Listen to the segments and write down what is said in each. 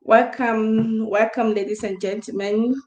Welcome, ladies and gentlemen.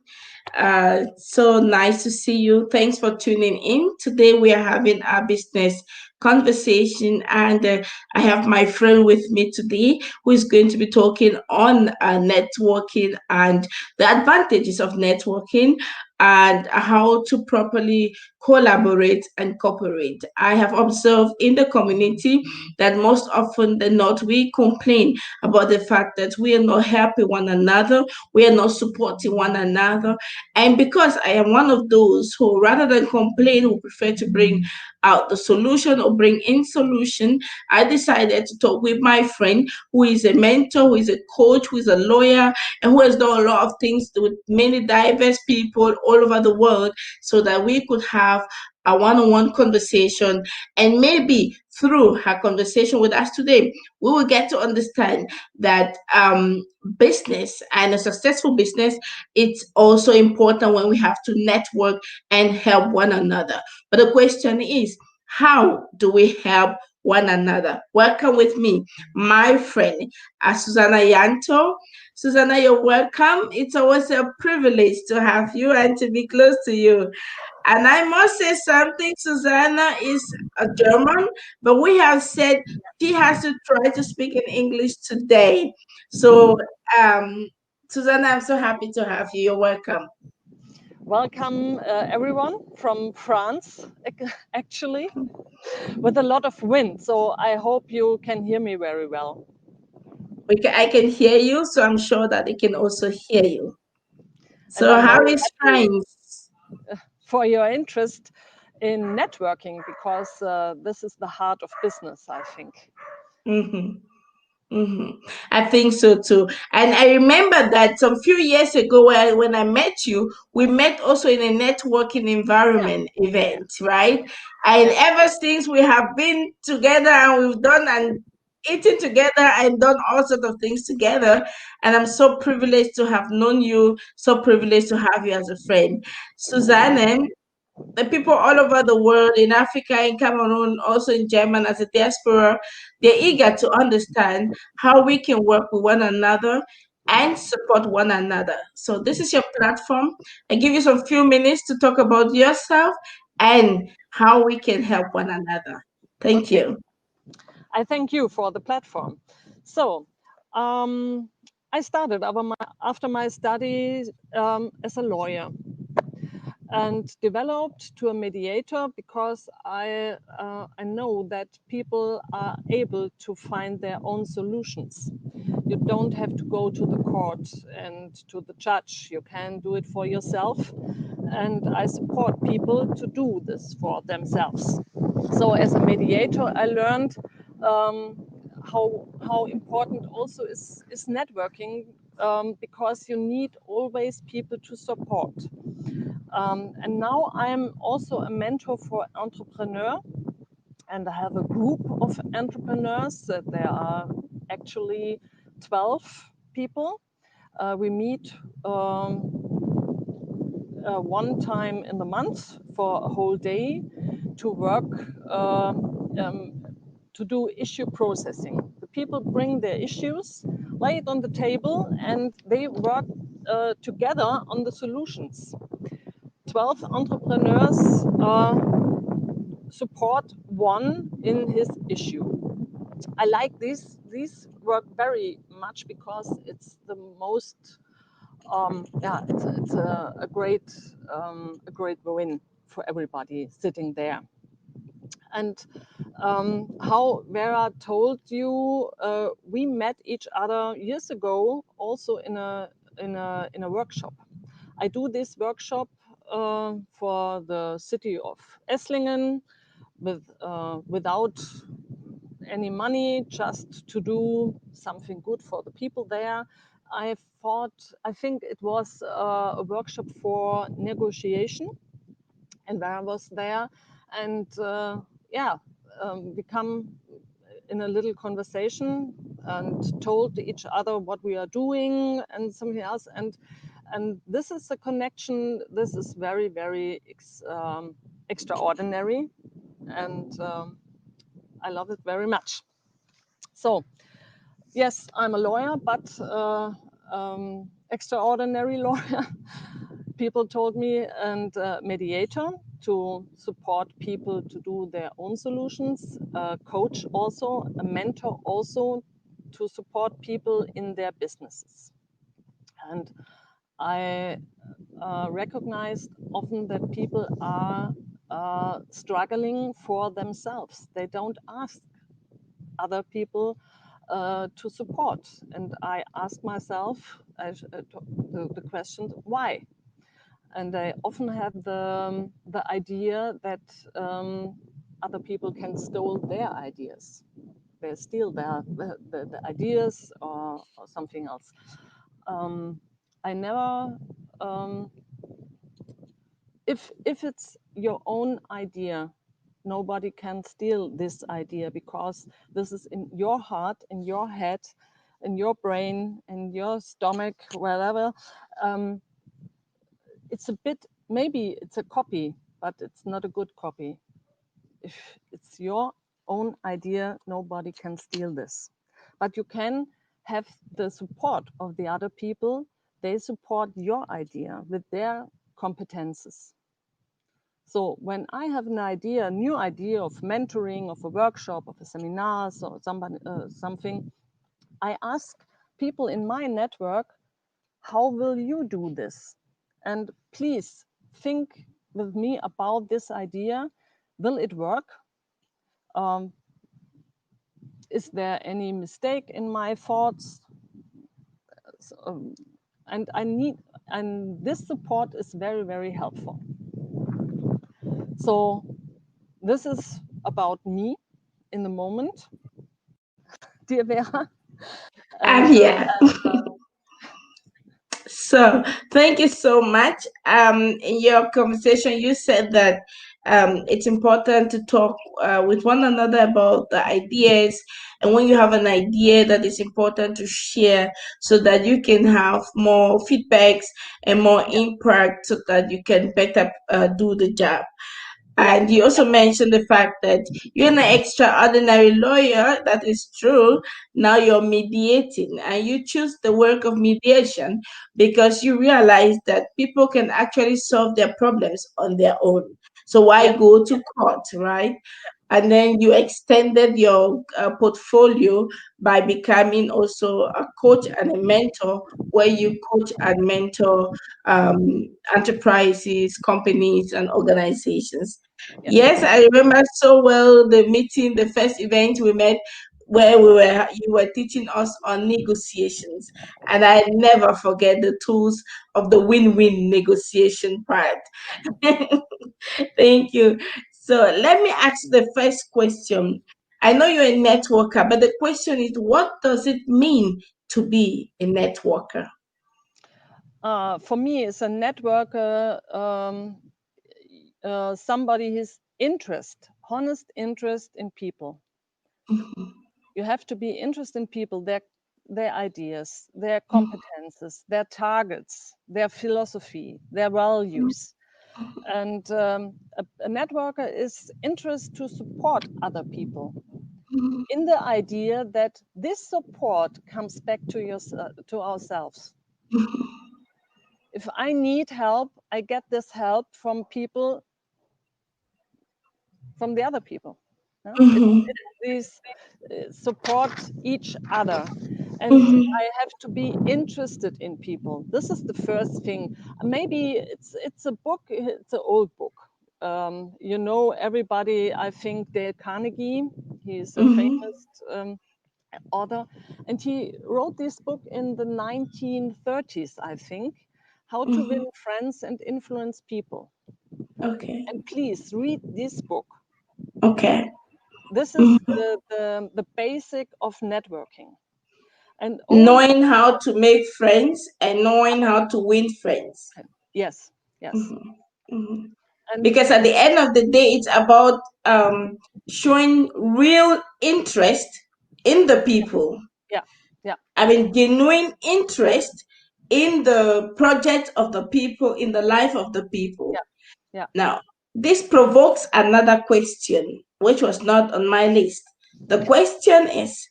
So nice to see you. Thanks for tuning in. Today we are having our business conversation, and I have my friend with me today who is going to be talking on networking and the advantages of networking and how to properly collaborate and cooperate. I have observed in the community that most often than not we complain about the fact that we are not helping one another, we are not supporting one another. And because I am one of those who, rather than complain, who prefer to bring out the solution or bring in solution, I decided to talk with my friend who is a mentor, who is a coach, who is a lawyer, and who has done a lot of things with many diverse people all over the world so that we could have a one-on-one conversation, and maybe through her conversation with us today we will get to understand that business and a successful business, it's also important when we have to network and help one another. But the question is, how do we help one another? Welcome with me, my friend, Susanne Janthur. Susanna, you're welcome. It's always a privilege to have you and to be close to you. And I must say something, Susanna is a German, but we have said she has to try to speak in English today. So, um, Susanna, I'm so happy to have you. You're welcome. Welcome, everyone from France, actually, with a lot of wind. So I hope you can hear me very well. I can hear you, so I'm sure that they can also hear you. And So, I'm how very is happy France? for your interest in networking because this is the heart of business, I think. Mm-hmm. Mm-hmm. I think so too. And I remember that some few years ago when I met you, we met also in a networking Yeah, environment yeah, event, right? And yeah. ever since we have been together and we've done and eaten together and done all sorts of things together. And I'm so privileged to have known you, so privileged to have you as a friend. Suzanne, the people all over the world, in Africa, in Cameroon, also in Germany as a diaspora, they're eager to understand how we can work with one another and support one another. So this is your platform. I give you some few minutes to talk about yourself and how we can help one another. Thank Okay. you. I thank you for the platform. So, um, I started after my studies as a lawyer and developed to a mediator because I know that people are able to find their own solutions. You don't have to go to the court and to the judge. You can do it for yourself, and I support people to do this for themselves. So as a mediator, I learned um, how important also is networking, because you need always people to support. And now I'm also a mentor for entrepreneur, and I have a group of entrepreneurs. There are actually 12 people. We meet one time in the month for a whole day to work, um, to do issue processing. The people bring their issues, lay it on the table, and they work together on the solutions. 12 entrepreneurs support one in his issue. I like these work very much because it's the most yeah, it's a great win for everybody sitting there. And how Vera told you, we met each other years ago, also in a workshop. I do this workshop for the city of Esslingen without any money, just to do something good for the people there. I think it was a workshop for negotiation, and where I was there, and yeah, we come in a little conversation and told each other what we are doing and something else, and this is a connection. This is very extraordinary, and I love it very much. So yes, I'm a lawyer, but extraordinary lawyer, people told me, and mediator to support people to do their own solutions, a coach also, a mentor also to support people in their businesses. And I recognized often that people are struggling for themselves. They don't ask other people to support. And I ask myself the question, why? And I often have the idea that other people can steal their ideas. They steal the ideas or something else. I never, if it's your own idea, nobody can steal this idea because this is in your heart, in your head, in your brain, in your stomach, wherever. Um, it's a bit, maybe it's a copy, but it's not a good copy. If it's your own idea, nobody can steal this. But you can have the support of the other people. They support your idea with their competences. So when I have an idea, a new idea of mentoring, of a workshop, of a seminar, so somebody, something, I ask people in my network, how will you do this? And please think with me about this idea. Will it work? Um, is there any mistake in my thoughts? So, and I need, and this support is very, very helpful. So this is about me in the moment, dear Vera. And Yeah. So thank you so much. In your conversation, you said that it's important to talk with one another about the ideas, and when you have an idea, that is important to share so that you can have more feedbacks and more yeah, impact, so that you can better do the job. yeah, And you yeah, also mentioned the fact that you're an extraordinary lawyer. That is true. Now you're mediating, and you choose the work of mediation because you realize that people can actually solve their problems on their own. So why yeah, go to court, right? And then you extended your portfolio by becoming also a coach and a mentor, where you coach and mentor enterprises, companies, and organizations. yeah, Yes, I remember so well the meeting, the first event we met, where you were teaching us on negotiations, and I never forget the tools of the win-win negotiation part. Thank you. So let me ask you the first question. I know you're a networker, but the question is, what does it mean to be a networker? for me, as a networker, somebody who's honest interest in people. Mhm, You have to be interested in people, their ideas, their competences, their targets, their philosophy, their values. And a networker is interested to support other people mhm, in the idea that this support comes back to to ourselves. mhm, If I need help, I get this help from people, from the other people. Yeah? mhm, It's these support each other. And mhm, I have to be interested in people. This is the first thing. Maybe it's a book, it's an old book. You know, everybody, I think Dale Carnegie, he's a mhm, famous author, and he wrote this book in the 1930s, I think, How to mhm. Win Friends and Influence People. Okay. And please read this book. Okay. This is Mhm. the basic of networking. And only, Knowing how to make friends and knowing how to win friends. yes, yes. Mhm, mhm. And Because at the end of the day, it's about showing real interest in the people. yeah, yeah, I mean, genuine interest in the project of the people, in the life of the people. yeah, yeah. Now, this provokes another question, which was not on my list. The question is,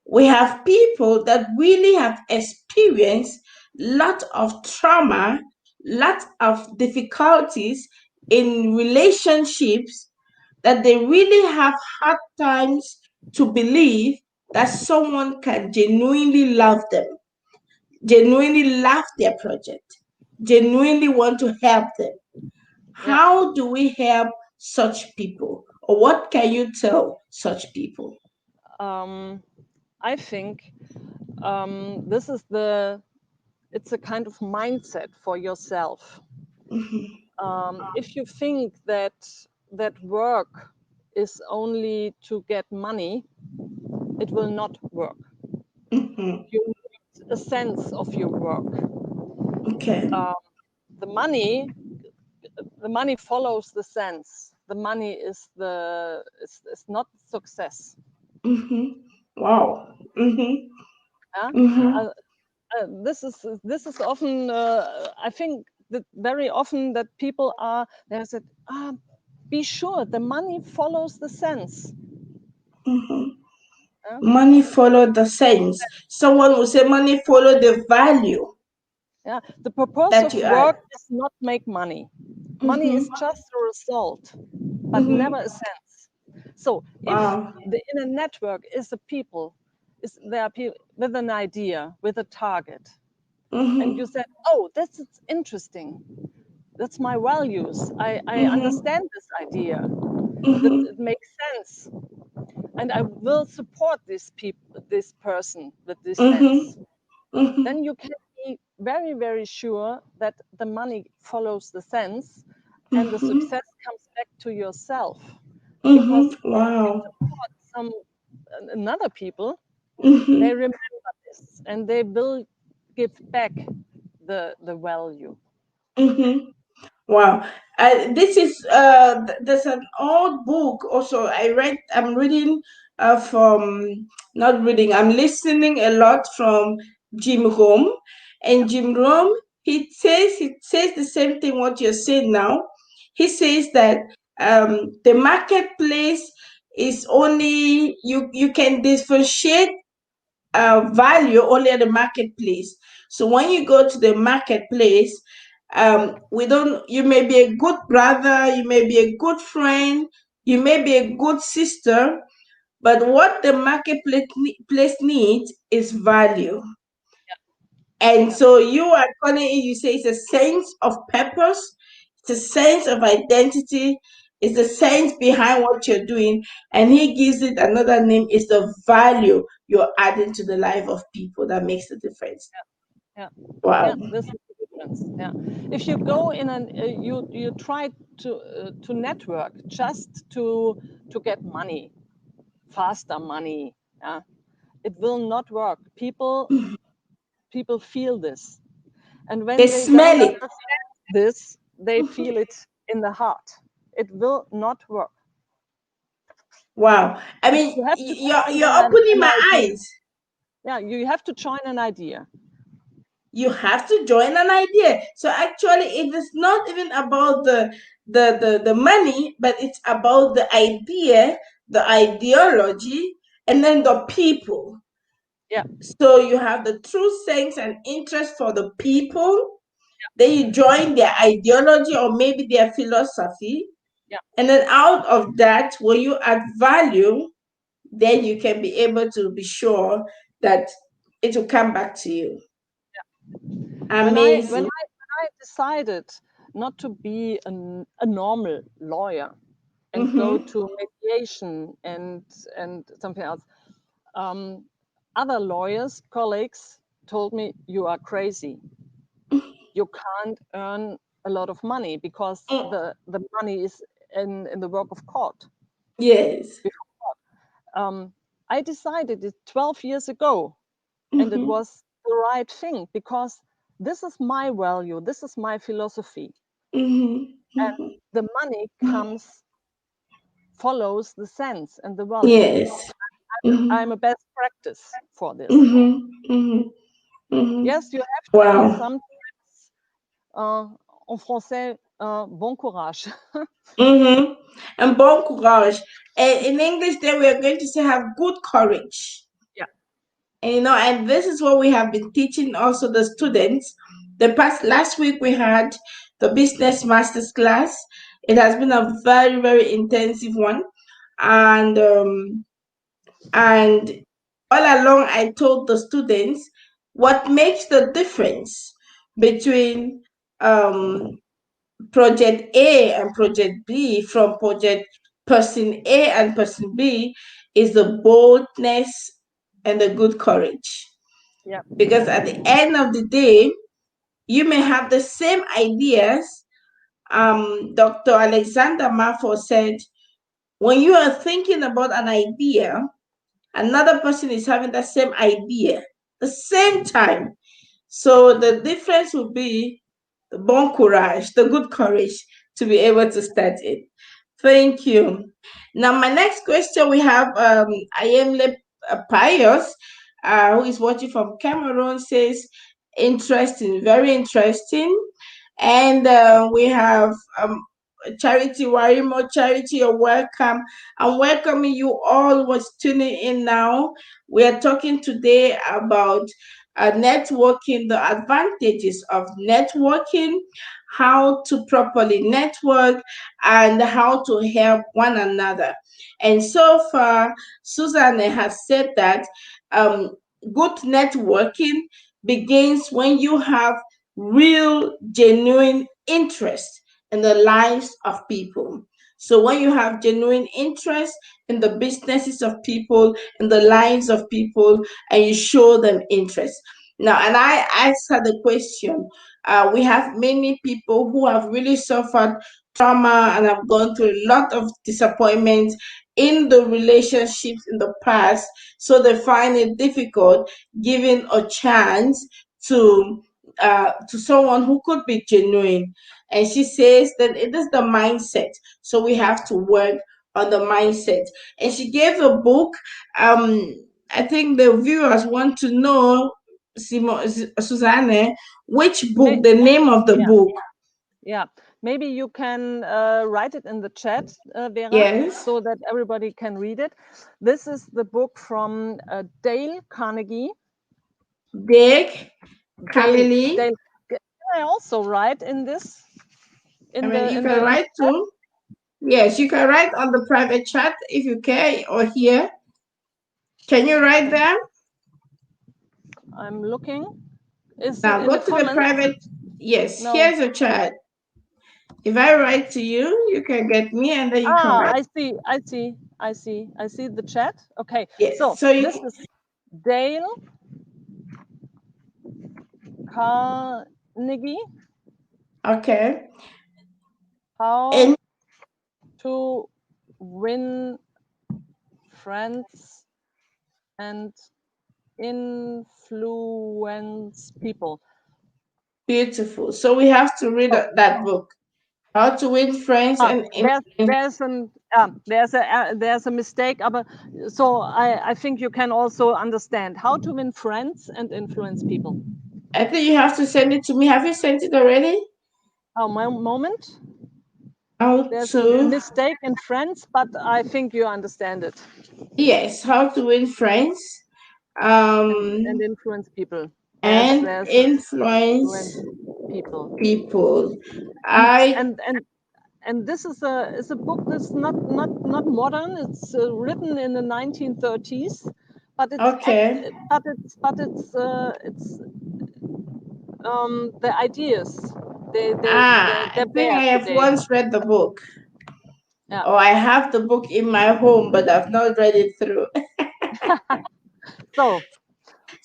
We have people that really have experienced lot of trauma, lot of difficulties in relationships, that they really have hard times to believe that someone can genuinely love them, genuinely love their project, genuinely want to help them. Yeah. How do we help such people? Or what can you tell such people? Um, I think this is it's a kind of mindset for yourself. Mhm, If you think that work is only to get money, it will not work. mhm. You need a sense of your work. Okay. Um, the money, follows the sense. The money is not success. Mhm. Wow. Mhm. Yeah? Mhm. Uh, this is often I think that very often that people are they said, be sure the money follows the sense. Mhm. Yeah? Money follow the sense. Someone will say money follow the value Yeah, the purpose that of you add. work is not make money. Money is Mhm. just a result, but never Mhm. a sense. So if Wow. the in a network is a people, is there are people with an idea, with a target, and you Mhm. said, oh, that's it's interesting. That's my values. I Mhm. understand this idea. That Mhm. it makes sense, and I will support this this person with this sense. Mhm. Mhm. Then you can be very, very sure that the money follows the sense and the Mhm. success comes back to yourself. Mhm. Because if you Wow. support some another people, they Mhm. remember this and they will give back the value. Mhm. Wow. This is there's an old book also I read. I'm reading from not reading. I'm listening a lot from Jim Rome, and Jim Rome he says the same thing what you're saying now. He says that the marketplace is only you can differentiate value only at the marketplace. So when you go to the marketplace, we don't. You may be a good brother, you may be a good friend, you may be a good sister, but what the marketplace place needs is value. And Yeah, so you are calling it. You say it's a sense of purpose, it's a sense of identity, it's the sense behind what you're doing, and he gives it another name. Is the value you're adding to the life of people that makes the difference. yeah, yeah. Wow. This is the difference. Yeah, if you go in and you try to network just to get money, faster money. Yeah, it will not work. People feel this, and They when they don't smell it. understand this, they feel it in the heart. It will not work. Wow. I mean, You have to join you're opening an my idea. eyes. Yeah, you have to join an idea. You have to join an idea. So actually, it is not even about the money, but it's about the idea, the ideology, and then the people. Yeah, So you have the true sense and interest for the people. Then you join their ideology or maybe their philosophy. yeah, And then out of that, when you add value, then you can be able to be sure that it will come back to you. Amazing. when I decided not to be a normal lawyer and go Mm-hmm. to mediation and something else, um, other lawyers, colleagues, told me you are crazy. You can't earn a lot of money because Mm, the money is in the work of court. yes. I decided it 12 years ago, and it Mm-hmm. was the right thing because this is my value, this is my philosophy, Mm-hmm. and Mm-hmm. the money comes follows the sense and the value. Yes. Mm-hmm. I'm a best practice for this. Mm-hmm. Mm-hmm. Mm-hmm. Yes, you have to be Wow. sometimes en français bon courage. Mm-hmm. And bon courage. And in English, then we are going to say have good courage. Yeah, And this is what we have been teaching also the students. The past last week we had the business masters class. It has been a very, very intensive one. And um, and all along I told the students what makes the difference between um, project A and project B, from project person A and person B, is the boldness and the good courage. Yeah. Because at the end of the day, you may have the same ideas. Dr. Alexander Marfo said, when you are thinking about an idea, another person is having the same idea, the same time. So the difference would be the bon courage, the good courage to be able to start it. Thank you. Now, my next question, we have Ayemle Pius, who is watching from Cameroon, says, interesting, very interesting. And we have Charity Warimo. Charity, you're welcome. I'm welcoming you all what's tuning in now. We are talking today about networking, the advantages of networking, how to properly network, and how to help one another. And so far, Susanne has said that um, good networking begins when you have real, genuine interest in the lives of people. So when you have genuine interest in the businesses of people, in the lives of people, and you show them interest. Now, and I asked her the question. We have many people who have really suffered trauma and have gone through a lot of disappointment in the relationships in the past, so they find it difficult giving a chance to to someone who could be genuine. And she says that it is the mindset. So we have to work on the mindset. And she gave a book. I think the viewers want to know, Susanne, which book, the name of the Yeah. book. Yeah, maybe you can write it in the chat, Vera, Yes. so that everybody can read it. This is the book from Dale Carnegie. Dick, Dale, Carly. Dale. Can I also write in this I mean, you in can the write chat? too. Yes, you can write on the private chat if you care, or here. Can you write Okay, them? I'm looking. Is it Now in go the to the comments? private. Yes, No. here's a chat. If I write to you, you can get me, and then you can Ah, write. I see. I see. I see. I see the chat. Okay, Yes. so So this you is Dale Carnegie. okay? How And to win friends and influence people. beautiful. So we have to read Oh, that book. How to win friends and there's a mistake, but so I think you can also understand how to win friends and influence people. I think you have to send it to me. Have you sent it already? Oh, my moment. How There's a to mistake in friends, but I think you understand it. yes, how to win friends, And um, influence people. and There's a influence influence people. people. And I and and and this is a book that's not modern. It's written in the 1930s, but okay. it's the ideas I they're think there I have today. once read the book, Yeah. or I have the book in my home, but I've not read it through. So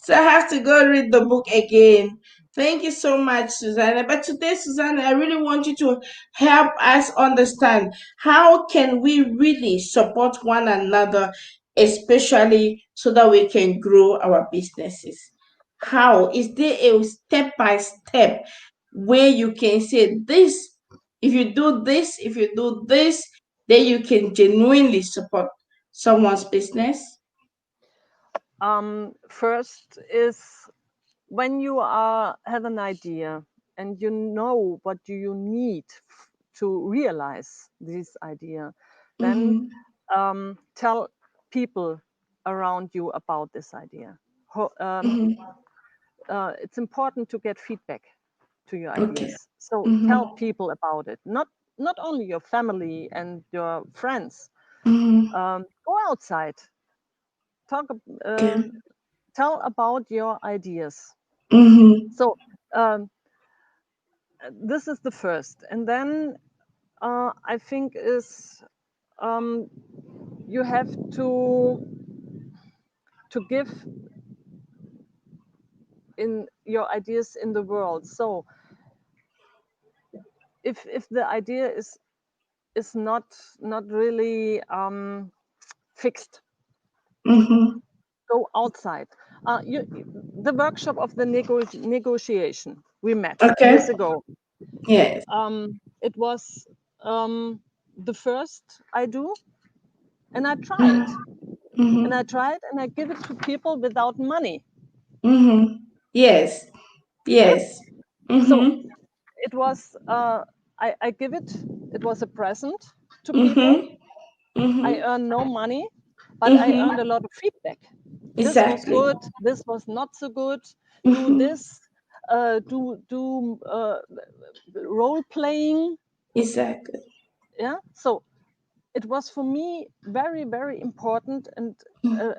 So I have to go read the book again. Thank you so much, Susanna. But today, Susanna, I really want you to help us understand how can we really support one another, especially so that we can grow our businesses. How is there a step by step where you can say this? If you do this, if you do this, then you can genuinely support someone's business. first is when you are have an idea and you know what do you need to realize this idea, then Mm-hmm. tell people around you about this idea. Mhm. it's important to get feedback to your Okay. ideas. So tell Mhm. people about it, not only your family and your friends. Mhm. Go outside, talk, uh, Okay. tell about your ideas. Mhm. So um, this is the first, and then I think is um, you have to give in your ideas in the world. So if the idea is not really fixed, Mhm. go outside. The workshop of the negotiation we met Okay. years ago. Yes. It was the first I do, and I try it, Mhm. Mhm. and I give it to people without money. Mhm. Yes. Yeah. Yes. So Mhm. it was I give it. It was a present to people. Mhm. Mhm. I earned no money, but I Mhm. earned a lot of feedback. This was Exactly. good. This was not so good. Do Mhm. this. Do role playing. Exactly. Yeah. So it was for me very very important and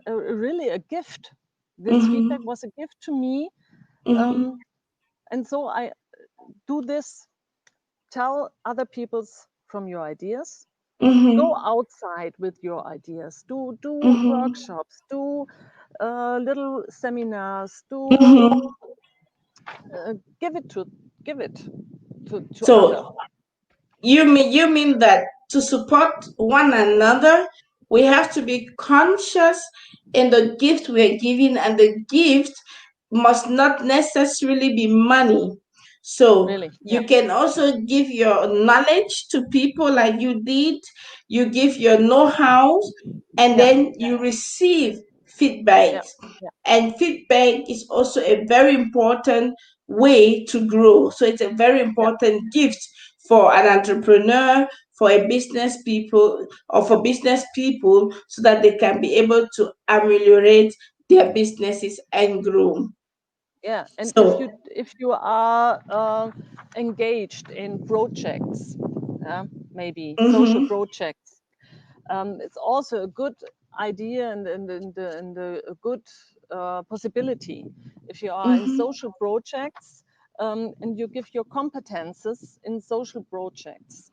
really a gift. This feedback Mhm. was a gift to me, Mhm. um, and so I do this. Tell other people's from your ideas. Go Mhm. outside with your ideas. Do Mhm. workshops. Do little seminars. Do Mhm. uh, give it to give it to other. So you mean that to support one another, we have to be conscious in the gift we're giving, and the gift must not necessarily be money. So Really, yeah, you can also give your knowledge to people like you did, you give your know-how, and yeah, then you receive feedback. yeah, yeah, And feedback is also a very important way to grow. So it's a very yeah, important gift for an entrepreneur, for a business people, or for business people, so that they can be able to ameliorate their businesses and grow. yeah. And So, if you are engaged in projects, maybe social mm-hmm, projects, it's also a good idea and a good possibility if you are in mm-hmm, social projects, and you give your competences in social projects,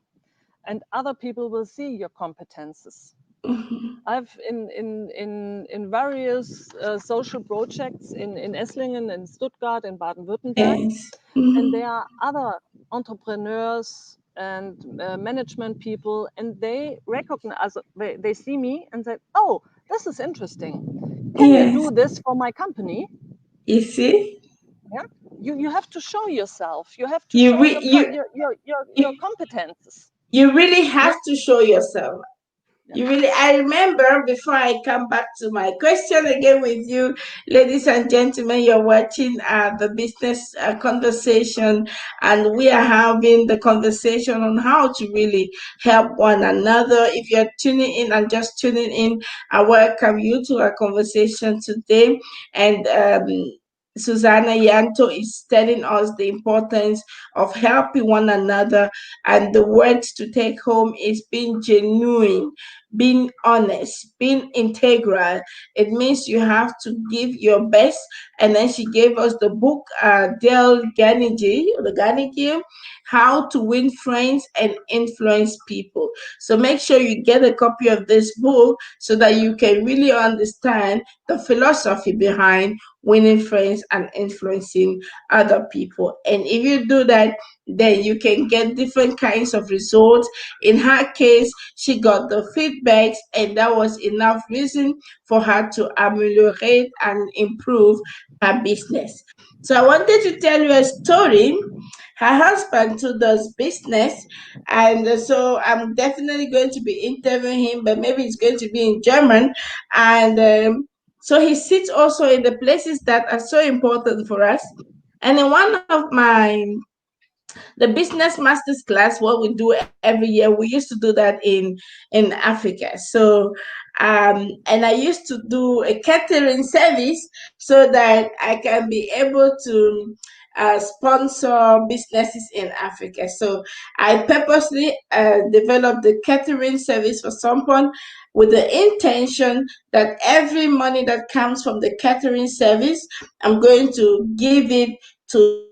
and other people will see your competences. mm-hmm, I've in various social projects in Esslingen, in Stuttgart, in Baden-Württemberg, yes, and mm-hmm, there are other entrepreneurs and management people, and they recognize, they see me and say, oh, this is interesting, can you yes. do this for my company? You see, Yeah, you have to show yourself, you have to you show re- your competences. you really have Yeah, to show yourself. yeah, You really, I remember before I come back to my question again with you, ladies and gentlemen, you're watching the business conversation, and we are having the conversation on how to really help one another. If you're tuning in and just tuning in, I welcome you to our conversation today. And Susanne Janthur is telling us the importance of helping one another, and the words to take home is being genuine, being honest, being integral. It means you have to give your best. And then she gave us the book, Dale Carnegie, How to Win Friends and Influence People. So make sure you get a copy of this book so that you can really understand the philosophy behind winning friends and influencing other people. And if you do that, then you can get different kinds of results. In her case, she got the feedbacks, and that was enough reason for her to ameliorate and improve her business. So I wanted to tell you a story. Her husband too does business, and so I'm definitely going to be interviewing him, but maybe it's going to be in German. And so he sits also in the places that are so important for us. And in one of my the business masters class, what we do every year, we used to do that in Africa. So and I used to do a catering service so that I can be able to sponsor businesses in Africa. So I purposely developed the catering service for someone with the intention that every money that comes from the catering service, I'm going to give it to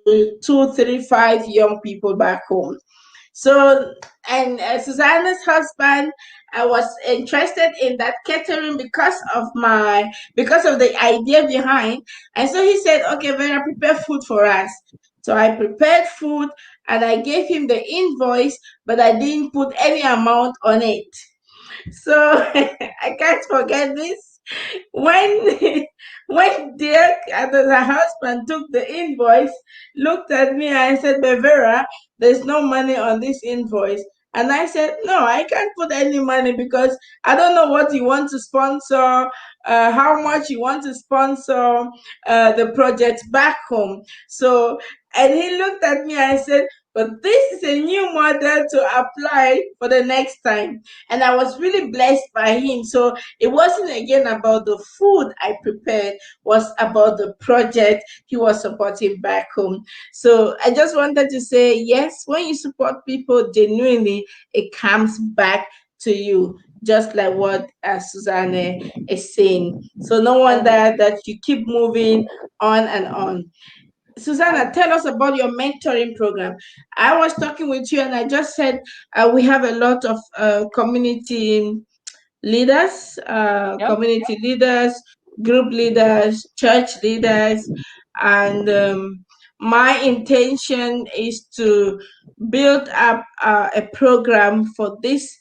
two, three, five young people back home. So, and Susanna's husband, I was interested in that catering because of the idea behind. And so he said, "Okay, Vera, prepare food for us." So I prepared food and I gave him the invoice, but I didn't put any amount on it. So I can't forget this when when Dirk and her husband took the invoice, looked at me and said, "Bevera, there's no money on this invoice." And I said, "No, I can't put any money because I don't know what you want to sponsor, how much you want to sponsor the project back home." So, and he looked at me and said, "But this is a new model to apply for the next time." And I was really blessed by him. So it wasn't again about the food I prepared, was about the project he was supporting back home. So I just wanted to say, yes, when you support people genuinely, it comes back to you, just like what Susanne is saying. So no And wonder that you keep moving on and on. Susanna, and tell us about your mentoring program. I was talking with you and I just said we have a lot of yeah. community leaders, group leaders, church leaders, and my intention is to build up a program for this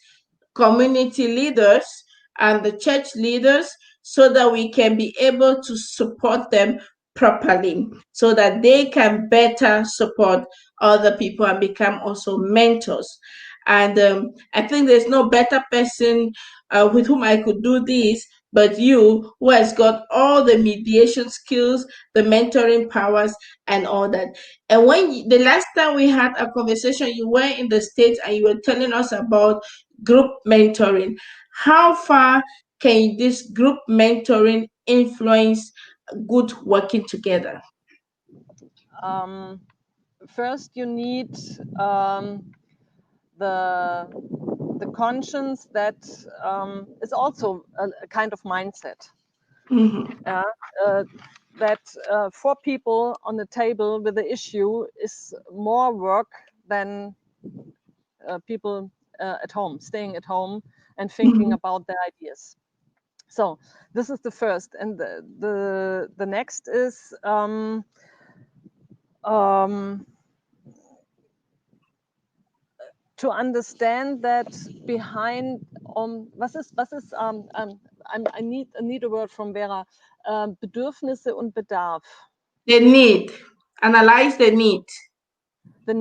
community leaders and the church leaders so that we can be able to support them properly so that they can better support other people and become also mentors. And I think there's no better person with whom I could do this but you, who has got all the mediation skills, the mentoring powers, and all that. And the last time we had a conversation, you were in the States and you were telling us about group mentoring. How far can this group mentoring influence good working together? um, First you need um, the the conscience that is also a kind of mindset. Mm-hmm. Yeah, uh, that four people on the table with the issue is more work than people at home, staying at home and thinking Mm-hmm. about their ideas. So this is the first, and the next is um, to understand that behind was ist I need a word from Vera, Bedürfnisse und Bedarf, The need. Analyze the need. the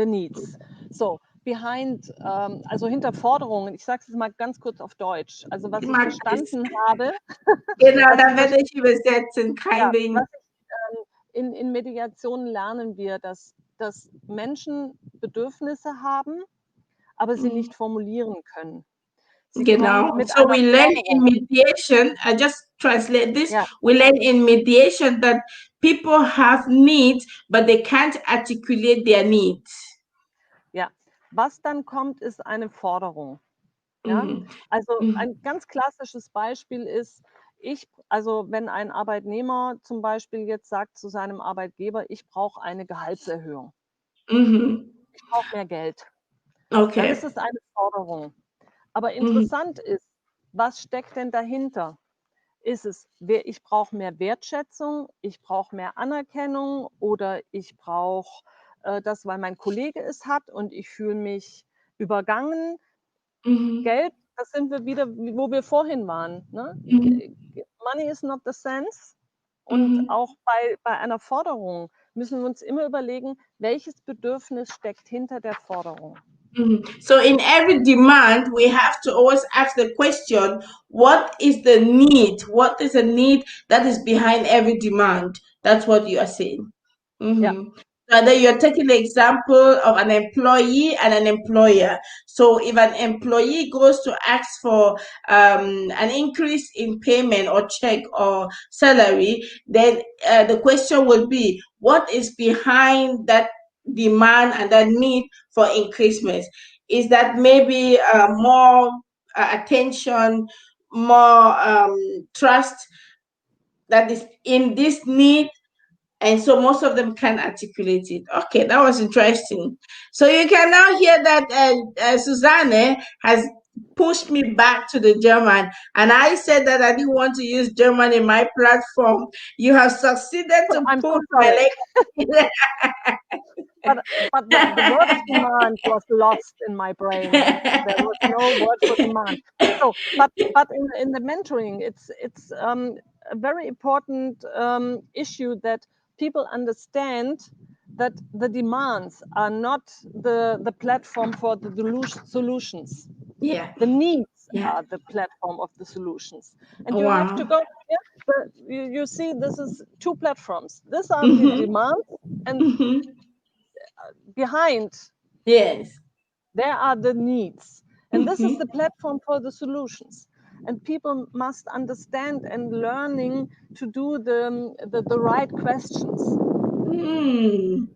needs. So behind, also hinter Forderungen, ich sage es mal ganz kurz auf Deutsch, also was ich verstanden habe, Genau, was ich dann ver werde ich übersetzen. ja, Kein Ding. was ich in Mediationen lernen wir, dass Menschen Bedürfnisse haben, aber sie Mhm. nicht formulieren können. Sie kommen Genau. mit So einer we learn in Forderung. mediation, I just translate this. Ja, We learn in mediation that people have needs, but they can't articulate their needs. ja. Was dann kommt, ist eine Forderung. Ja? Mhm. Also Mhm. ein ganz klassisches Beispiel ist, also wenn ein Arbeitnehmer zum Beispiel jetzt sagt zu seinem Arbeitgeber, ich brauche eine Gehaltserhöhung, Mhm. ich brauche mehr Geld, dann Okay. ist es eine Forderung. Aber Mhm. interessant ist, was steckt denn dahinter? Ist es, ich brauche mehr Wertschätzung, ich brauche mehr Anerkennung oder ich brauche das, weil mein Kollege es hat und ich fühle mich übergangen. Mhm. Geld, das sind wir wieder, wo wir vorhin waren. Ne? Mhm. Money is not the sense. Und Mhm. auch bei einer Forderung müssen wir uns immer überlegen, welches Bedürfnis steckt hinter der Forderung. Mhm. So in every demand, we have to always ask the question, what is the need? What is the need that is behind every demand? That's what you are saying. Ja, Mm-hmm. So then you're taking the example of an employee and an employer. So if an employee goes to ask for an increase in payment or check or salary, then the question will be, what is behind that demand and that need for increasement? Is that maybe more attention, more trust that is in this need, and so most of them can articulate it. Okay, that was interesting. So you can now hear that Susanne has pushed me back to the German, and I said that I didn't want to use German in my platform. You have succeeded So to I'm pull so my sorry. leg. But the word of demand was lost in my brain. There was no word for demand. So, but in the mentoring, it's a very important issue that people understand that the demands are not the platform for the solutions. Yeah, The needs yeah. are the platform of the solutions, and you have to Wow. go. Yeah, you see, this is two platforms. These are the Mm-hmm. demands, and Mm-hmm. behind Yes. there are the needs, and this is Mm-hmm. the platform for the solutions. And people must understand and learning to do the right questions Mm.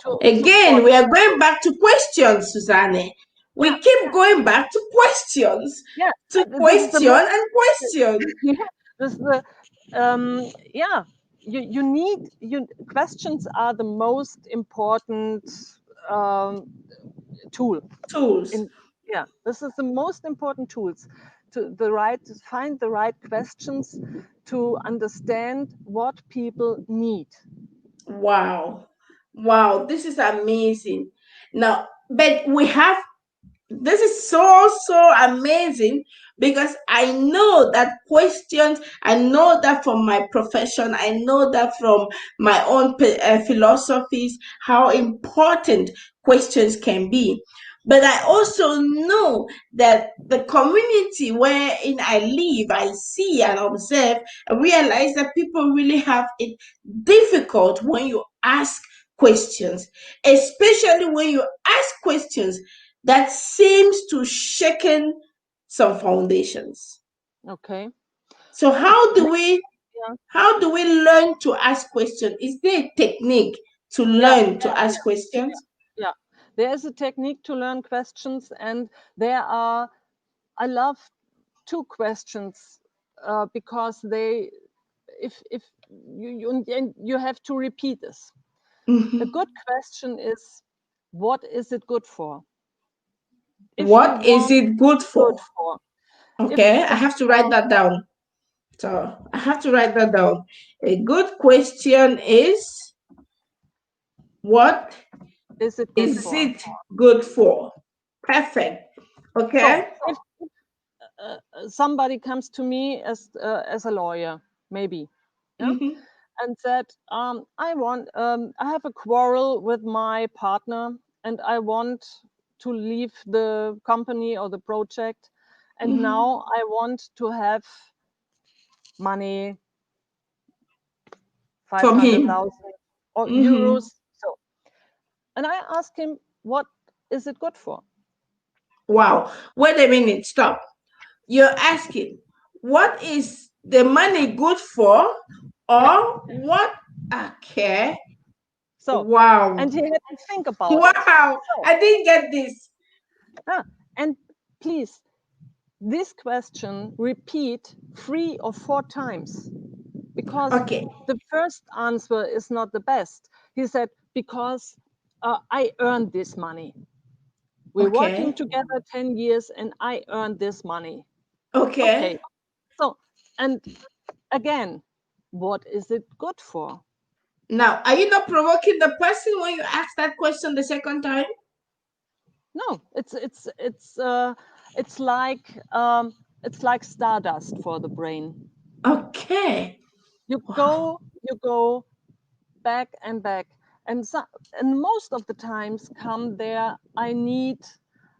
to Again, support we are going people. back to questions, Susanne. Yeah, We keep going back yeah, to this is the question most. and question. Yeah, this is the yeah. You need you questions are the most important um, tool Tools. in. Yeah, this is the most important tools to the right to find the right questions to understand what people need. Wow. Wow. This is amazing. Now, but we have this is so amazing because I know that questions, I know that from my profession, I know that from my own philosophies, how important questions can be. But I also know that the community wherein I live, I see and observe and realize that people really have it difficult when you ask questions, especially when you ask questions that seems to shaken some foundations. Okay. So Yeah, how do we learn to ask questions? Is there a technique to yeah, learn to ask yeah, questions? yeah. There is a technique to learn questions, and there are. I love two questions because they, if you have to repeat this. A Mhm. good question is, what is it good for? If you What is want it good good for? for, if Okay, I for have to write that down. So I have to write that down. A good question is, what is it good is for? it good for? Perfect. So Okay. if somebody comes to me as a lawyer, maybe, yeah, Mhm. and said, I have a quarrel with my partner, and I want to leave the company or the project, and Mhm. now I want to have money, From him. 500,000 or Mhm. euros. So, and I ask him, what is it good for? Wow. Wait a minute. Stop. You're asking, what is the money good for? Yeah. Or what? Okay. So, Wow. and he had to think about it. Wow. So, I didn't get this. ah, and please, this question repeat 3 or 4 times, because Okay. the first answer is not the best. He said, because I earned this money. We're working Okay. together 10 years and I earned this money. Okay. Okay. So, and again, what is it good for? Now, are you not provoking the person when you ask that question the second time? No, it's like stardust for the brain. Okay. You Wow. go, you go back and back, and and most of the times come there. I need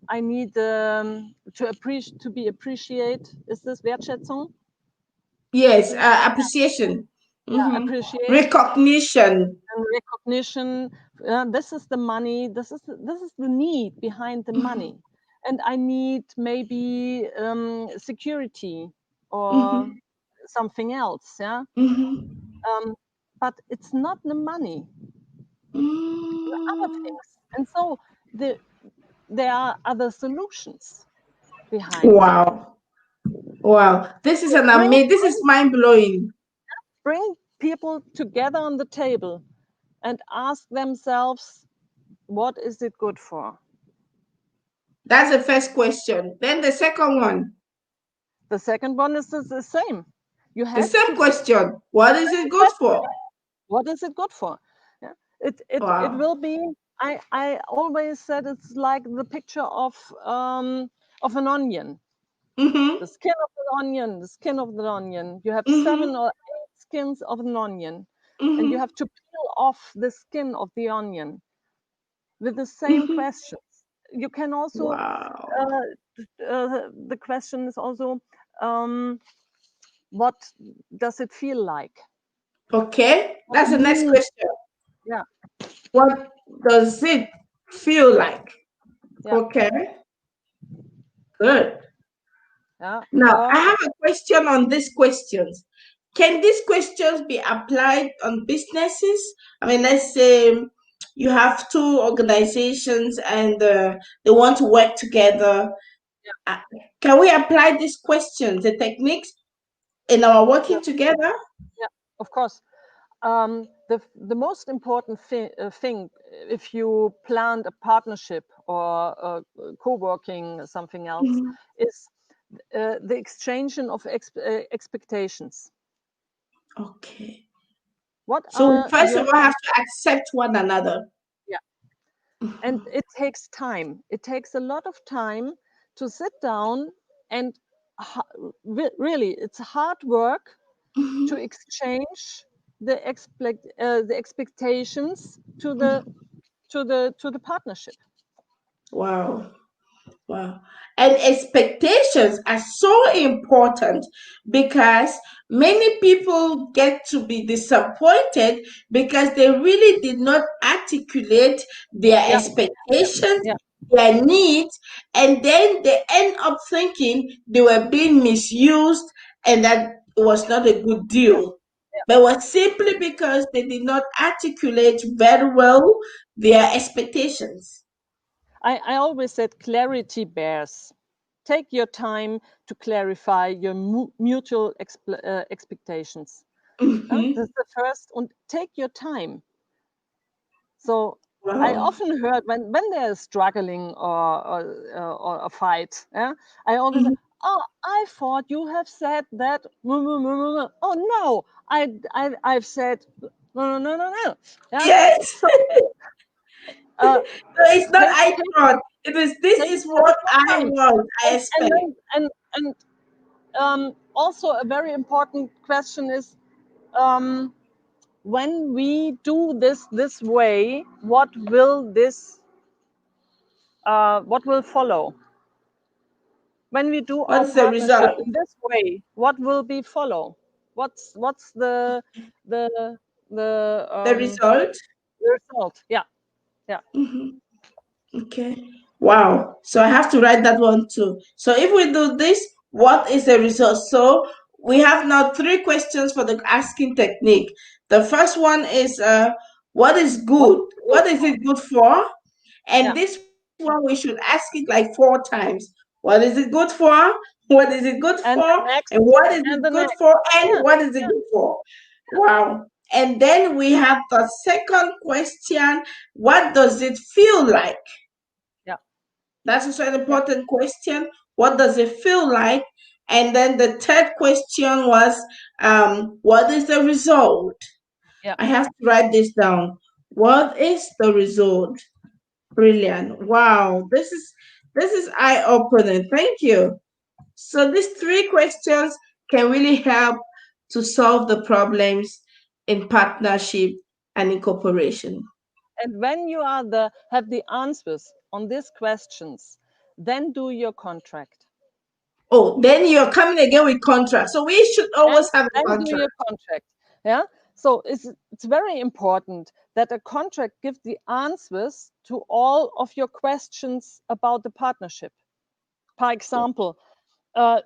to appreciate, to be appreciate. Is this Wertschätzung? Yes. Is this Appreciation. yeah, Mm-hmm. appreciate Recognition. recognition. This is the money. This is the need behind the money, and I need maybe security or Mhm. something else. Yeah, Mhm. but it's not the money. Other Mm. things, and so the there are other solutions behind. Wow. Wow. This is So an amazing, this is mind blowing. bring people together on the table and ask themselves, what is it good for? That's the first question. Then the second one, The second one is the same. You the have same to question. What is it good for? what is it good for? Yeah. It Wow. will be. I always said it's like the picture of an onion. Mm-hmm. The skin of the onion. The skin of the onion. You have Mm-hmm. 7 or 8 skins of an onion, and you Mm-hmm. have to peel off the skin of the onion with the same Mm-hmm. questions. You can also Wow. the question is also um, what does it feel like? Okay. What That's the next mood? question. Yeah, What does it feel like? yeah, Okay. Good. yeah. Now, I Or have a question on these questions. Can these questions be applied on businesses? I mean, let's say you have two organizations and they want to work together. Uh, Can we apply these questions, the techniques, in our yeah, working together? yeah, of course. The most important thing, if you planned a partnership or co-working something else, Mhm. is the exchange of expectations. Okay. What So we are first your of all have to accept one another. Yeah, and Mhm. it takes time. It takes a lot of time to sit down and really, it's hard work to Mhm. exchange the expectations to the partnership. Wow. Wow. And expectations are so important because many people get to be disappointed because they really did not articulate their Yeah, yeah, expectations, yeah. their needs, and then they end up thinking they were being misused and that it was not a good deal. But it was simply because they did not articulate very well their expectations. I always said clarity bears. Take your time to clarify your mutual expectations. This Mhm. is the first, and take your time. So I Wow. often heard when they're struggling or a fight, yeah, I always say, Mhm. "Oh, I thought you have said that." Oh no, I've said no, no, no, no, no. Yeah. Yes. So uh, So it's not take I take thought. It is this take is what your I time, want, I and expect. then also a very important question is um, when we do this way, what will follow? When we do our What's the partnership result? in this way, what will be follow? What's the the The um, result? result? Yeah, yeah, Mhm. Okay. Wow. So I have to write that one too. So if we do this, what is the result? So we have now three questions for the asking technique. The first one is what is what good? is good What is for? it good for? And Yeah, this one we should ask it like four times. What is it good for? What is it good for? and the And next, what is it and the good for? next. And Yeah, what is it yeah, good for? Wow. And then we have the second question. What does it feel like? yeah, That's also an yeah, important question. What does it feel like? And then the third question was, what is the result? yeah. I have to write this down. What is the result? Brilliant. Wow. This is eye-opening. Thank you. So these three questions can really help to solve the problems in partnership and in cooperation. And when you have the answers on these questions, then do your contract. Oh, then you're coming again with contract. So we should And always have a then do contract. your contract. Yeah. So it's very important that a contract gives the answers to all of your questions about the partnership. For example,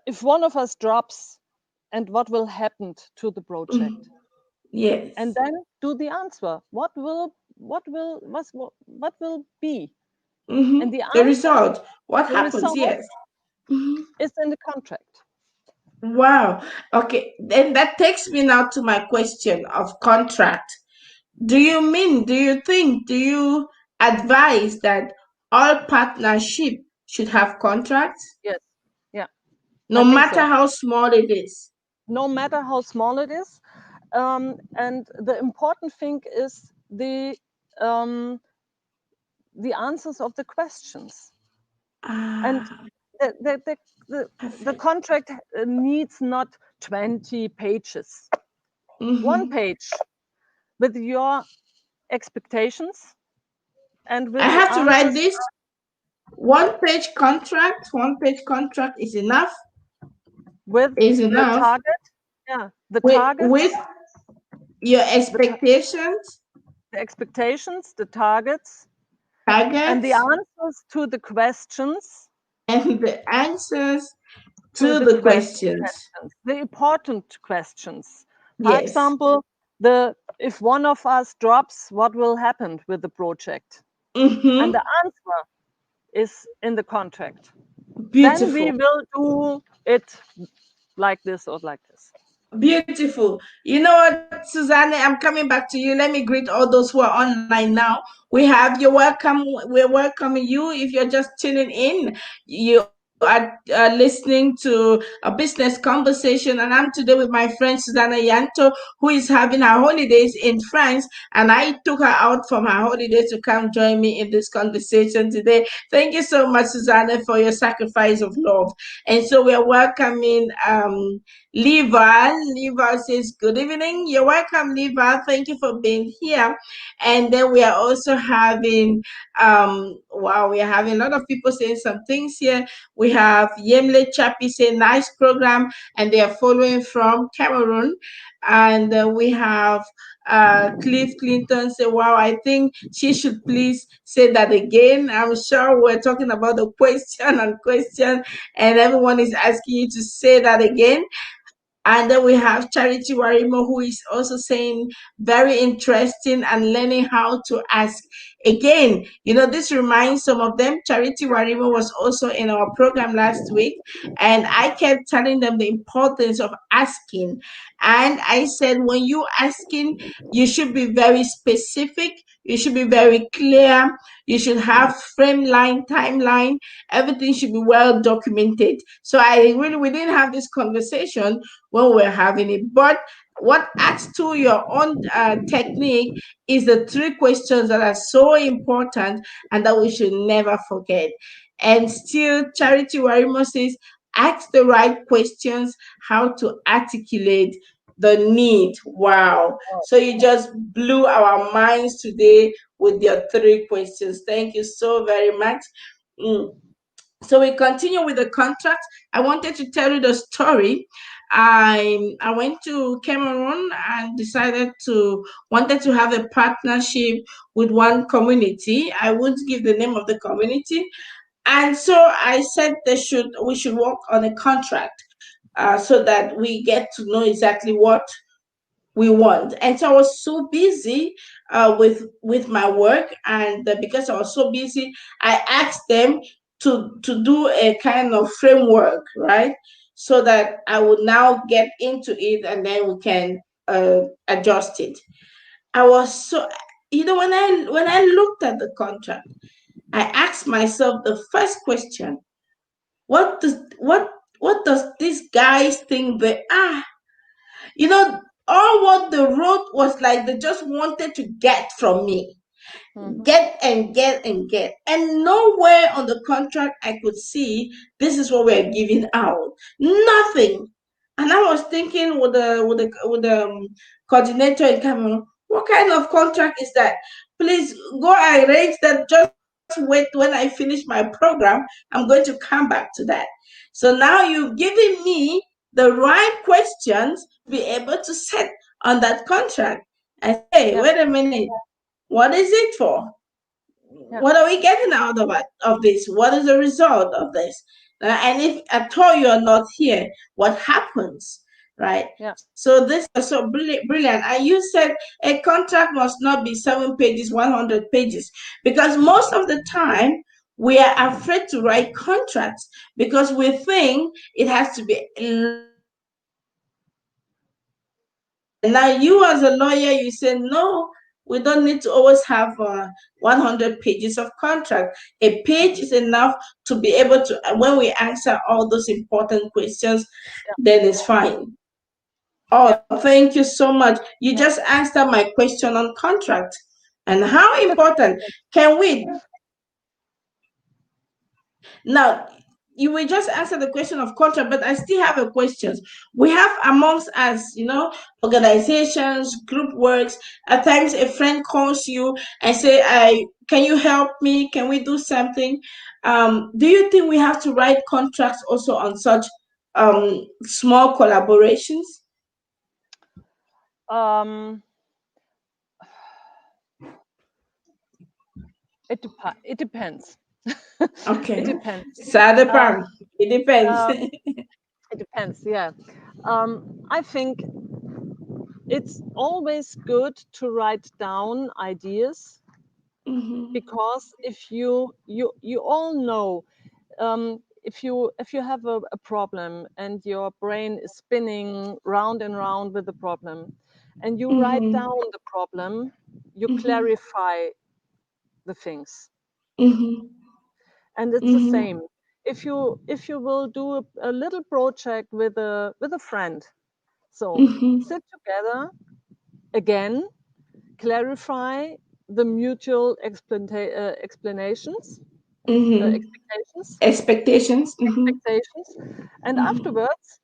if one of us drops, and what will happen to the project, and Yes. then do the answer. What will be? And the The answer, result. What the happens? result, Yes. Mhm. is in the contract. Wow. Okay. Then that takes me now to my question of contract. Do you think, do you advise that all partnership should have contracts, Yes, yeah, no I think matter so. how small it is? No matter how small it is, and the important thing is um, the answers of the questions. And Ah, the the the, the, the perfect. contract needs not 20 pages. One Hmm. page with your expectations and I with the have to write answers, this one page contract. One page contract is enough. with Is the enough target, yeah, the with targets, your the, ta- expectations, the expectations, the targets, and the targets, answers to the questions, and the answers to to the the questions. questions, the important questions. For Yes. example, the if one of us drops, what will happen with the project? And Mm-hmm. the answer is in the contract. Then we Beautiful. will do it like this or like this. Beautiful. You know what, Susanne? I'm coming back to you. Let me greet all those who are online now. We have you welcome. We're welcoming you. If you're just tuning in, you are listening to a business conversation, and I'm today with my friend Susanne Janthur, who is having her holidays in France, and I took her out from her holidays to come join me in this conversation today. Thank you so much, Susanne, for your sacrifice of love. And so we're welcoming Liva. Liva says, good evening. You're welcome, Liva. Thank you for being here. And then we are also having, wow, we are having a lot of people saying some things here. We have Yemle Chapi saying, nice program, and they are following from Cameroon. And we have Cliff Clinton say, wow, I think she should please say that again. I'm sure we're talking about the question and question, and everyone is asking you to say that again. And then we have Charity Warimo, who is also saying very interesting and learning how to ask. Again, this reminds some of them. Charity Warimo was also in our program last week, and I kept telling them the importance of asking. And I said, when you asking, you should be very specific, you should be very clear, you should have frame line, timeline, everything should be well documented. So we didn't have this conversation when we're having it. But what adds to your own technique is the three questions that are so important and that we should never forget. And still, Charity Warimo says, ask the right questions, how to articulate the need. Wow. So you just blew our minds today with your three questions. Thank you so very much. Mm. So we continue with the contract. I wanted to tell you the story. I went to Cameroon and decided to wanted to have a partnership with one community. I won't give the name of the community, and so I said we should work on a contract, so that we get to know exactly what we want. And so I was so busy with my work, and because I was so busy, I asked them to do a kind of framework, right? So that I would now get into it, and then we can adjust it. I was so, when I looked at the contract, I asked myself the first question: what does these guys think they are? you know, all what the road was like, they just wanted to get from me. Mhm. Get and get and get. And nowhere on the contract I could see this is what we're giving out. Nothing. And I was thinking with the coordinator in Cameroon, what kind of contract is that? Please go arrange that. Just wait when I finish my program. I'm going to come back to that. So now you've given me the right questions, be able to set on that contract. I say, hey, yeah, wait a minute, what is it for? yeah, What are we getting out of it, of this? What is the result of this? And if at all you're not here, what happens, right? yeah, So this was so brilliant. And you said a contract must not be 7 pages, 100 pages, because most of the time we are afraid to write contracts because we think it has to be long, and now you as a lawyer, you say, no, we don't need to always have 100 pages of contract. A page is enough to be able to, when we answer all those important questions, then it's fine. yeah, Oh, thank you so much. You just answered my question on contract and how important. Can we now, you will just answer the question of contract, but I still have a question. We have amongst us, organizations, group works. At times, a friend calls you and say, "I can you help me? Can we do something?" Do you think we have to write contracts also on such small collaborations? um it depends. It Okay, depends. ça um, dépend. It depends. um, it depends, yeah. I think it's always good to write down ideas, Mhm, because if you all know, if you have a problem and your brain is spinning round and round with the problem, and you write mhm, down the problem, you mhm, clarify the things. mhm, And it's the mhm, same if you will do a little project with a friend. So mhm, sit together again, clarify the mutual explanations, mhm. expectations, Expectations. Mhm, expectations, and mhm, afterwards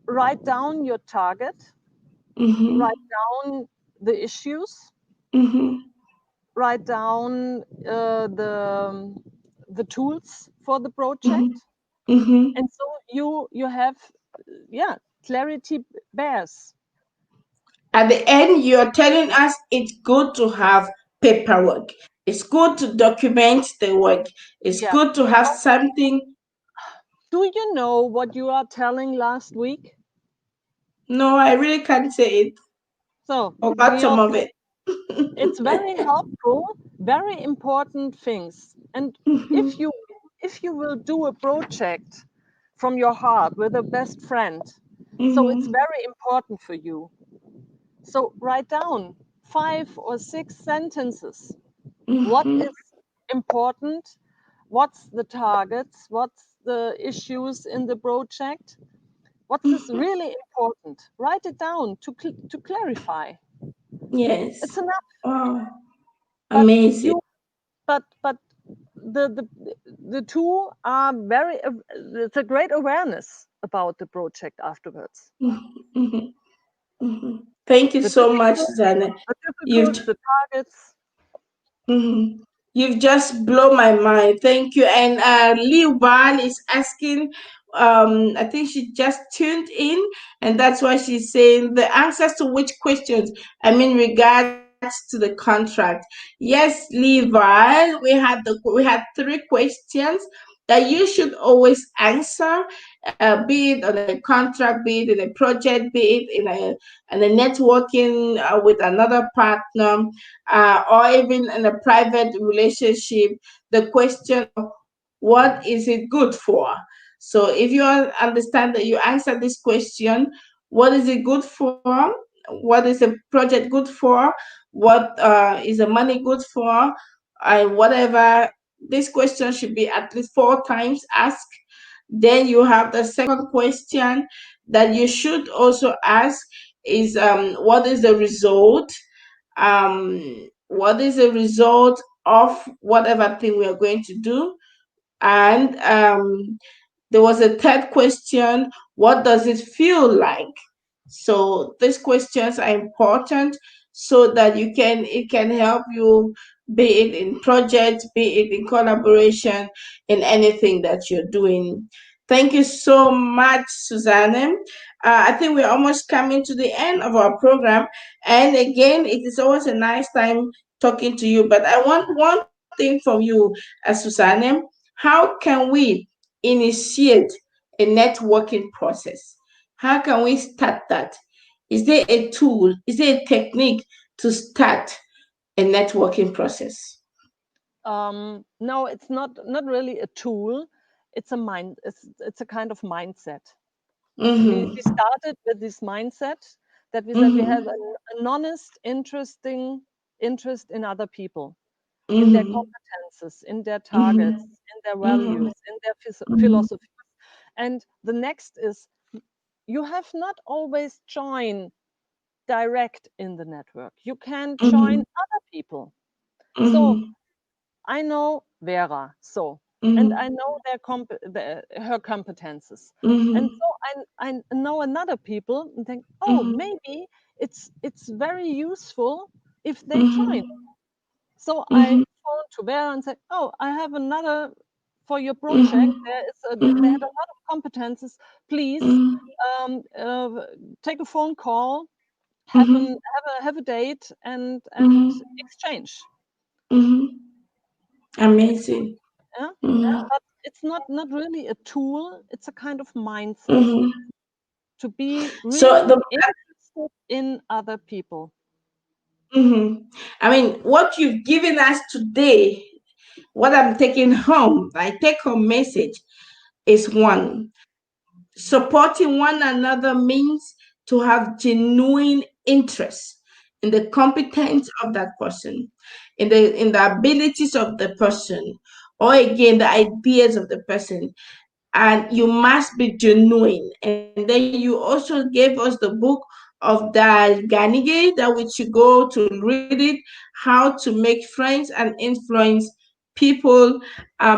write down your target, mhm, write down the issues, mhm, write down the tools for the mhm, project, mhm. and so you have, yeah, clarity bears. At the end, you're telling us it's good to have paperwork. It's good to document the work. It's Yeah. good to have something. Do you know what you are telling last week? No, I really can't say it. So Forgot we some all of it. it's very helpful, very important things. And if Mhm, you if you will do a project from your heart with a best friend, so it's mhm, very important for you. So write down 5 or 6 sentences. What mhm, is important? What's the targets? What's the issues in the project? What's this mhm. really important? Write it down to clarify. Yes. It's enough. Wow. But Amazing. you but the the the two are very it's a great awareness about the project afterwards. Mhm, mhm, mhm. Thank you The so much, difficult, Susanna. the You've difficult, the targets. Mhm. You've just blown my mind. Thank you. And Lee Wan is asking, I think she just tuned in, and that's why she's saying the answers to which questions, I mean, regards to the contract. Yes, Lee Wan, we had three questions that you should always answer, be it on a contract, be it in a project, be it in a networking with another partner, or even in a private relationship, the question of what is it good for? So if you understand that you answer this question, what is it good for? What is a project good for? What is the money good for? And whatever, this question should be at least 4 times asked. Then you have the second question that you should also ask is what is the result? What is the result of whatever thing we are going to do? And there was a third question, what does it feel like? So these questions are important so that it can help you, be it in projects, be it in collaboration, in anything that you're doing. Thank you so much, Susanne. I think we're almost coming to the end of our program. And again, it is always a nice time talking to you. But I want one thing from you, Susanne. How can we initiate a networking process? How can we start that? Is there a tool? Is there a technique to start a networking process? No, it's not really a tool. It's a mind. It's a kind of mindset. We Mm-hmm. started with this mindset that we said we have Mm-hmm. an honest, interesting interest in other people, in their Mm-hmm. competences, in their targets, Mm-hmm. in their Mm-hmm. values, in their Mm-hmm. philosophy. And the next is you have not always join direct in the network. You can join Mm-hmm. other people. So Mm-hmm. I know Vera, so and I Mm-hmm. know her competences, and Mm-hmm. so I know another people and think, oh, Mm-hmm. maybe it's very useful if they join. Mm-hmm. So I Mm-hmm. phone to Vera and say, oh, I have another for your project. Mm-hmm. They Mm-hmm. have a lot of competences. Please Mm-hmm. um, uh, take a phone call, Mm-hmm. have a date, and Mm-hmm. exchange. Mm-hmm. It's Amazing. yeah, Mm-hmm. but it's not really a tool. It's a kind of mindset Mm-hmm. to be So really the interested in other people. mm-hmm. I mean, what you've given us today, what I'm taking home, my take home message is one. Supporting one another means to have genuine interest in the competence of that person, in the abilities of the person, or again the ideas of the person. And you must be genuine. And then you also gave us the book of the Ganige that we should go to read it, how to make friends and influence people,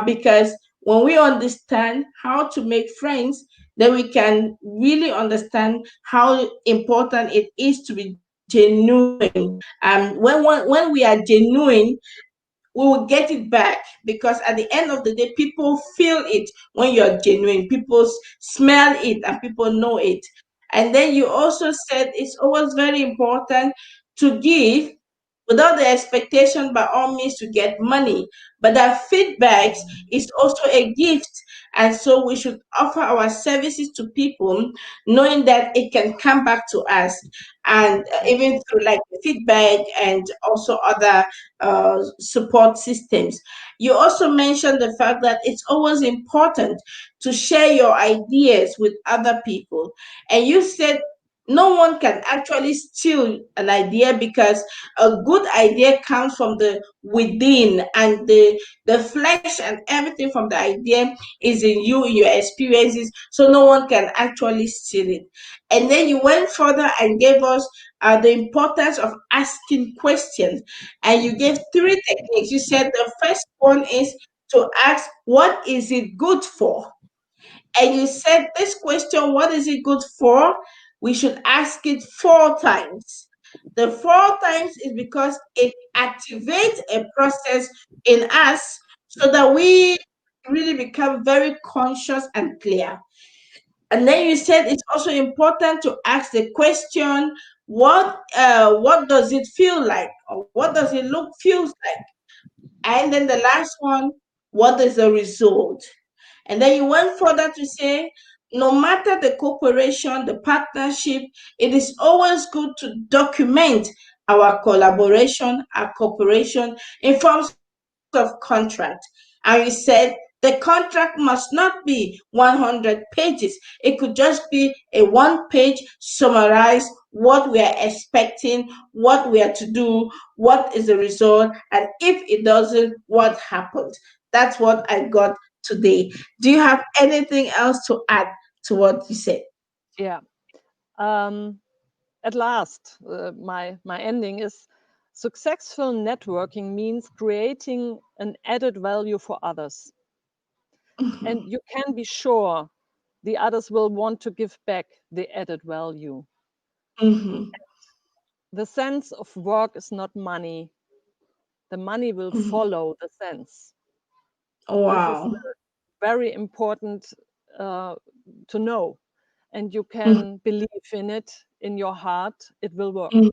because when we understand how to make friends, then we can really understand how important it is to be genuine. When we are genuine, we will get it back, because at the end of the day, people feel it. When you're genuine, people smell it and people know it. And then you also said it's always very important to give without the expectation by all means to get money, but that feedbacks is also a gift. And so we should offer our services to people knowing that it can come back to us, and even through like feedback and also other support systems. You also mentioned the fact that it's always important to share your ideas with other people. And you said no one can actually steal an idea, because a good idea comes from the within, and the flesh and everything from the idea is in you, in your experiences, so no one can actually steal it. And then you went further and gave us the importance of asking questions, and you gave three techniques. You said the first one is to ask, what is it good for? And you said this question, what is it good for? We should ask it 4 times. The 4 times is because it activates a process in us, so that we really become very conscious and clear. And then you said it's also important to ask the question, what does it feel like, or what does it look feels like? And then the last one, what is the result? And then you went further to say, no matter the cooperation, the partnership, it is always good to document our collaboration, our cooperation in forms of contract. And you said the contract must not be 100 pages. It could just be a one-page summarize what we are expecting, what we are to do, what is the result, and if it doesn't, what happened. That's what I got today. Do you have anything else to add to what you said? Yeah. Um, at last, my ending is successful networking means creating an added value for others, and Mhm. you can be sure the others will want to give back the added value. Mhm. The sense of work is not money. The money will Mhm. follow the sense. This is Wow. very important uh, to know, and you Mhm. can believe in it in your heart, it will work. Mhm.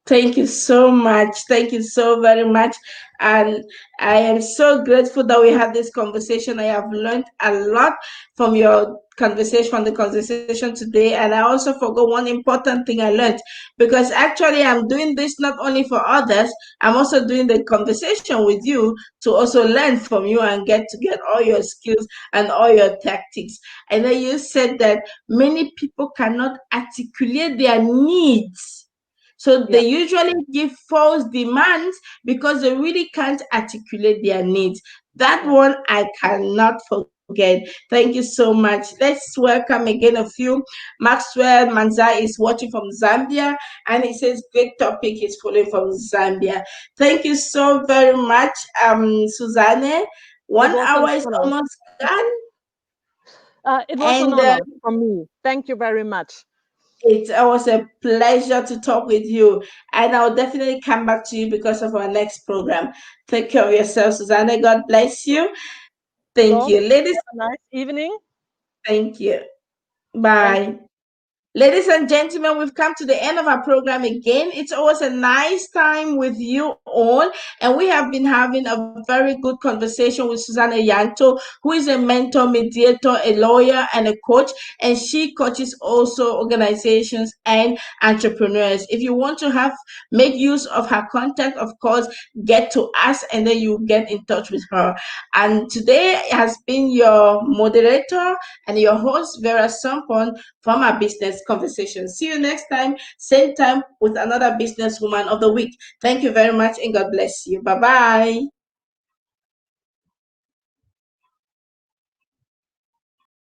Thank you so much. Thank you so very much. And I am so grateful that we had this conversation. I have learned a lot from your conversation, from the conversation today. And I also forgot one important thing I learned, because actually I'm doing this not only for others, I'm also doing the conversation with you to also learn from you and get all your skills and all your tactics. And then you said that many people cannot articulate their needs, so Yeah, they usually give false demands because they really can't articulate their needs. That yeah. one I cannot forget. Thank you so much. Let's welcome again a few. Maxwell Manzai is watching from Zambia, and he says, great topic. He's following from Zambia. Thank you so very much, Susanne. It One was an hour is honor. almost gone, It was an and honor from me. Thank you very much. it was a pleasure to talk with you, and I'll definitely come back to you because of our next program. Take care of yourself, Susanna. God bless you. Thank So you, ladies. have a nice evening. Thank you. Thank Bye. Ladies and gentlemen, we've come to the end of our program again. It's always a nice time with you all. And we have been having a very good conversation with Susanne Janthur, who is a mentor, mediator, a lawyer, and a coach. And she coaches also organizations and entrepreneurs. If you want to have make use of her contact, of course, get to us and then you get in touch with her. And today has been your moderator and your host, Vera Sampon, from our business conversation. See you next time, same time with another businesswoman of the week. Thank you very much and God bless you. Bye bye.